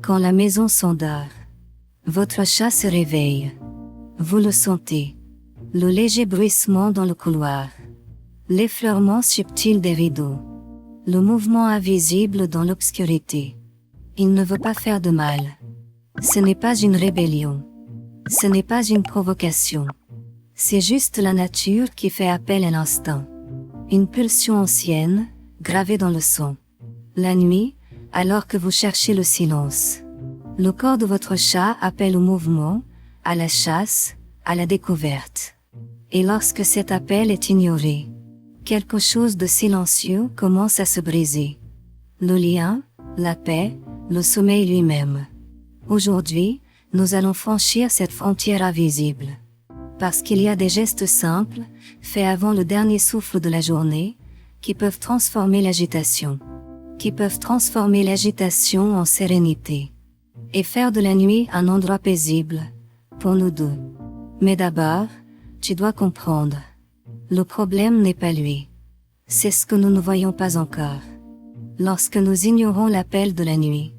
Quand la maison s'endort, votre chat se réveille. Vous le sentez. Le léger bruissement dans le couloir. L'effleurement subtil des rideaux. Le mouvement invisible dans l'obscurité. Il ne veut pas faire de mal. Ce n'est pas une rébellion. Ce n'est pas une provocation. C'est juste la nature qui fait appel à l'instinct. Une pulsion ancienne, gravée dans le sang. La nuit, alors que vous cherchez le silence. Le corps de votre chat appelle au mouvement, à la chasse, à la découverte. Et lorsque cet appel est ignoré, quelque chose de silencieux commence à se briser. Le lien, la paix, le sommeil lui-même. Aujourd'hui, nous allons franchir cette frontière invisible. Parce qu'il y a des gestes simples, faits avant le dernier souffle de la journée, qui peuvent transformer l'agitation. Qui peuvent transformer l'agitation en sérénité. Et faire de la nuit un endroit paisible, pour nous deux. Mais d'abord, tu dois comprendre. Le problème n'est pas lui. C'est ce que nous ne voyons pas encore. Lorsque nous ignorons l'appel de la nuit,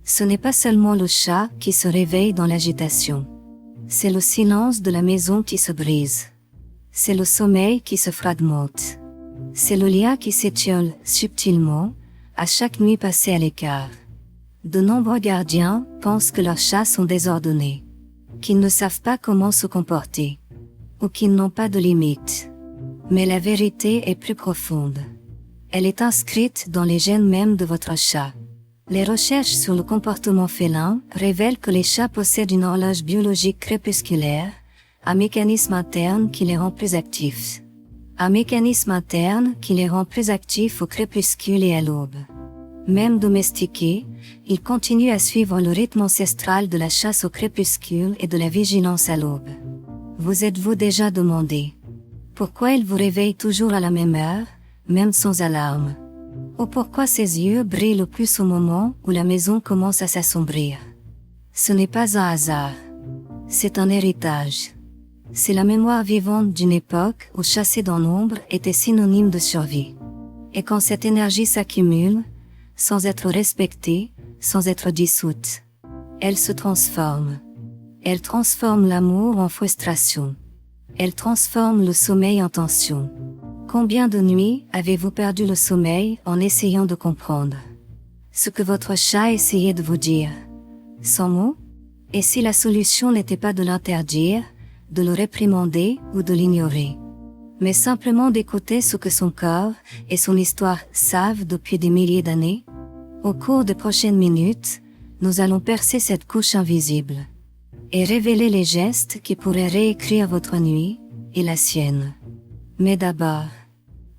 ce n'est pas seulement le chat qui se réveille dans l'agitation. C'est le silence de la maison qui se brise. C'est le sommeil qui se fragmente. C'est le lien qui s'étiole subtilement, à chaque nuit passée à l'écart. De nombreux gardiens pensent que leurs chats sont désordonnés, qu'ils ne savent pas comment se comporter, ou qu'ils n'ont pas de limites. Mais la vérité est plus profonde. Elle est inscrite dans les gènes mêmes de votre chat. Les recherches sur le comportement félin révèlent que les chats possèdent une horloge biologique crépusculaire, un mécanisme interne qui les rend plus actifs. Un mécanisme interne qui les rend plus actifs au crépuscule et à l'aube. Même domestiqués, ils continuent à suivre le rythme ancestral de la chasse au crépuscule et de la vigilance à l'aube. Vous êtes-vous déjà demandé pourquoi il vous réveille toujours à la même heure, même sans alarme? Ou pourquoi ses yeux brillent le plus au moment où la maison commence à s'assombrir? Ce n'est pas un hasard. C'est un héritage. C'est la mémoire vivante d'une époque où chasser dans l'ombre était synonyme de survie. Et quand cette énergie s'accumule, sans être respectée, sans être dissoute, elle se transforme. Elle transforme l'amour en frustration. Elle transforme le sommeil en tension. Combien de nuits avez-vous perdu le sommeil en essayant de comprendre ce que votre chat essayait de vous dire? Sans mots? Et si la solution n'était pas de l'interdire, de le réprimander ou de l'ignorer, mais simplement d'écouter ce que son corps et son histoire savent depuis des milliers d'années? Au cours des prochaines minutes, nous allons percer cette couche invisible et révéler les gestes qui pourraient réécrire votre nuit et la sienne. Mais d'abord,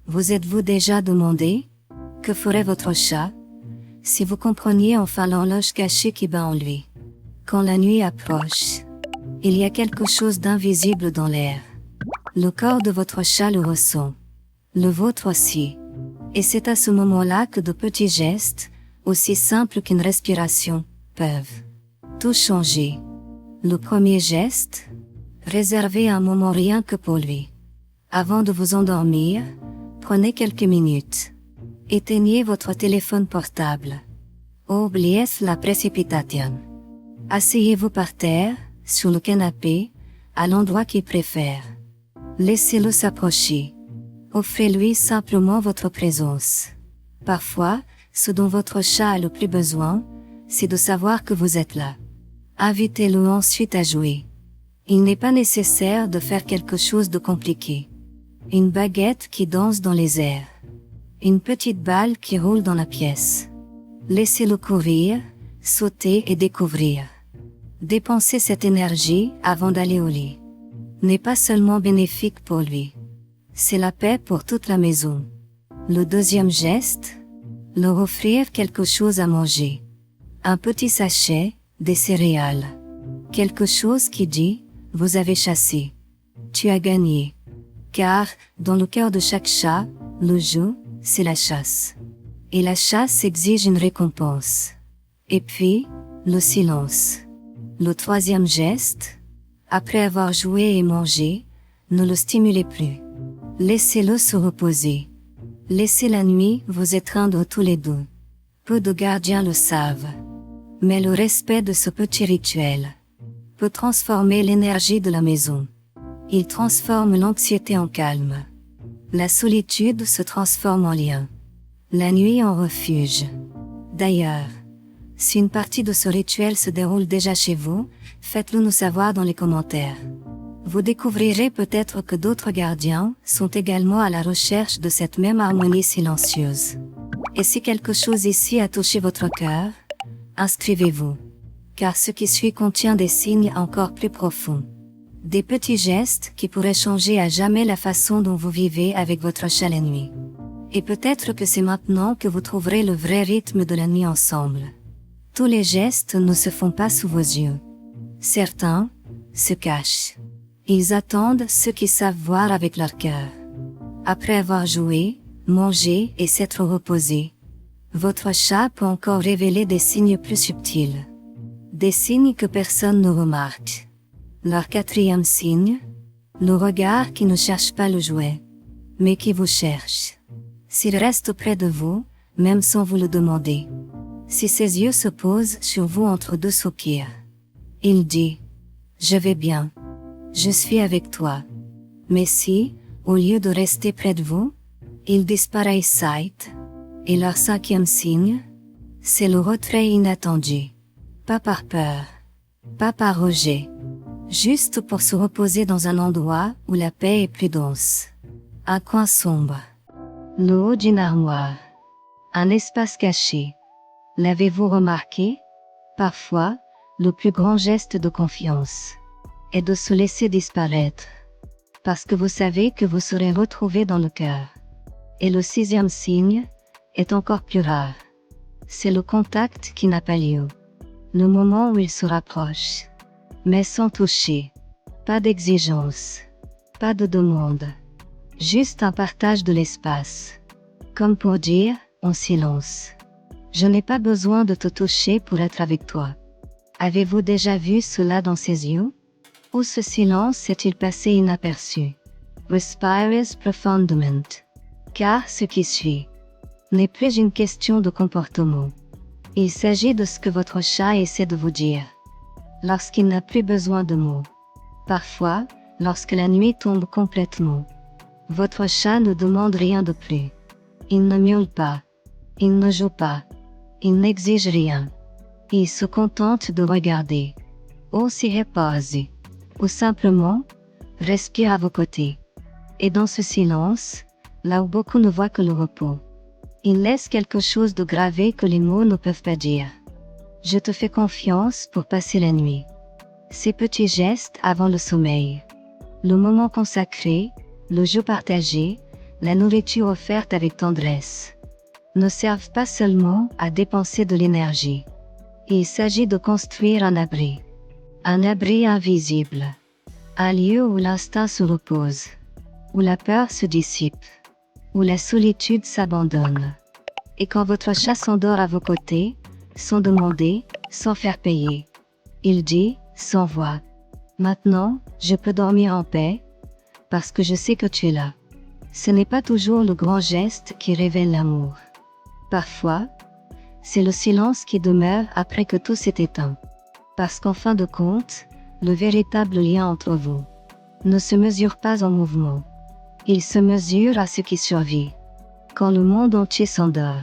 vous êtes-vous déjà demandé que ferait votre chat si vous compreniez enfin l'horloge cachée qui bat en lui? Quand la nuit approche, il y a quelque chose d'invisible dans l'air. Le corps de votre chat le ressent. Le vôtre aussi. Et c'est à ce moment-là que de petits gestes, aussi simples qu'une respiration, peuvent tout changer. Le premier geste, réservez un moment rien que pour lui. Avant de vous endormir, prenez quelques minutes. Éteignez votre téléphone portable. Oubliez la précipitation. Asseyez-vous par terre, sur le canapé, à l'endroit qu'il préfère. Laissez-le s'approcher. Offrez-lui simplement votre présence. Parfois, ce dont votre chat a le plus besoin, c'est de savoir que vous êtes là. Invitez-le ensuite à jouer. Il n'est pas nécessaire de faire quelque chose de compliqué. Une baguette qui danse dans les airs. Une petite balle qui roule dans la pièce. Laissez-le courir, sauter et découvrir. Dépenser cette énergie avant d'aller au lit n'est pas seulement bénéfique pour lui. C'est la paix pour toute la maison. Le deuxième geste, leur offrir quelque chose à manger. Un petit sachet, des céréales. Quelque chose qui dit, vous avez chassé. Tu as gagné. Car, dans le cœur de chaque chat, le jeu, c'est la chasse. Et la chasse exige une récompense. Et puis, le silence. Le troisième geste, après avoir joué et mangé, ne le stimulez plus. Laissez-le se reposer. Laissez la nuit vous étreindre tous les deux. Peu de gardiens le savent. Mais le respect de ce petit rituel peut transformer l'énergie de la maison. Il transforme l'anxiété en calme. La solitude se transforme en lien. La nuit en refuge. D'ailleurs, si une partie de ce rituel se déroule déjà chez vous, faites-le nous savoir dans les commentaires. Vous découvrirez peut-être que d'autres gardiens sont également à la recherche de cette même harmonie silencieuse. Et si quelque chose ici a touché votre cœur, inscrivez-vous. Car ce qui suit contient des signes encore plus profonds. Des petits gestes qui pourraient changer à jamais la façon dont vous vivez avec votre chat la nuit. Et peut-être que c'est maintenant que vous trouverez le vrai rythme de la nuit ensemble. Tous les gestes ne se font pas sous vos yeux. Certains se cachent. Ils attendent ceux qui savent voir avec leur cœur. Après avoir joué, mangé et s'être reposé, votre chat peut encore révéler des signes plus subtils. Des signes que personne ne remarque. Leur quatrième signe, le regard qui ne cherche pas le jouet, mais qui vous cherche. S'il reste près de vous, même sans vous le demander. Si ses yeux se posent sur vous entre deux soupirs. Il dit « Je vais bien. Je suis avec toi. » Mais si, au lieu de rester près de vous, il disparaît sight. Et leur cinquième signe, c'est le retrait inattendu. Pas par peur. Pas par rejet. Juste pour se reposer dans un endroit où la paix est plus dense. Un coin sombre. Le haut d'une armoire. Un espace caché. L'avez-vous remarqué? Parfois, le plus grand geste de confiance est de se laisser disparaître. Parce que vous savez que vous serez retrouvé dans le cœur. Et le sixième signe est encore plus rare. C'est le contact qui n'a pas lieu. Le moment où il se rapproche. Mais sans toucher. Pas d'exigence. Pas de demande. Juste un partage de l'espace. Comme pour dire, en silence. Je n'ai pas besoin de te toucher pour être avec toi. Avez-vous déjà vu cela dans ses yeux? Ou ce silence s'est-il passé inaperçu? Respires profondément. Car ce qui suit n'est plus une question de comportement. Il s'agit de ce que votre chat essaie de vous dire. Lorsqu'il n'a plus besoin de mots. Parfois, lorsque la nuit tombe complètement. Votre chat ne demande rien de plus. Il ne miaule pas. Il ne joue pas. Il n'exige rien. Il se contente de regarder. Ou s'y repose. Ou simplement, respire à vos côtés. Et dans ce silence, là où beaucoup ne voient que le repos, il laisse quelque chose de gravé que les mots ne peuvent pas dire. Je te fais confiance pour passer la nuit. Ces petits gestes avant le sommeil. Le moment consacré, le jeu partagé, la nourriture offerte avec tendresse, ne servent pas seulement à dépenser de l'énergie. Il s'agit de construire un abri. Un abri invisible. Un lieu où l'instinct se repose. Où la peur se dissipe. Où la solitude s'abandonne. Et quand votre chat s'endort à vos côtés, sans demander, sans faire payer, il dit, sans voix, « Maintenant, je peux dormir en paix, parce que je sais que tu es là. » Ce n'est pas toujours le grand geste qui révèle l'amour. Parfois, c'est le silence qui demeure après que tout s'est éteint. Parce qu'en fin de compte, le véritable lien entre vous ne se mesure pas en mouvement. Il se mesure à ce qui survit. Quand le monde entier s'endort.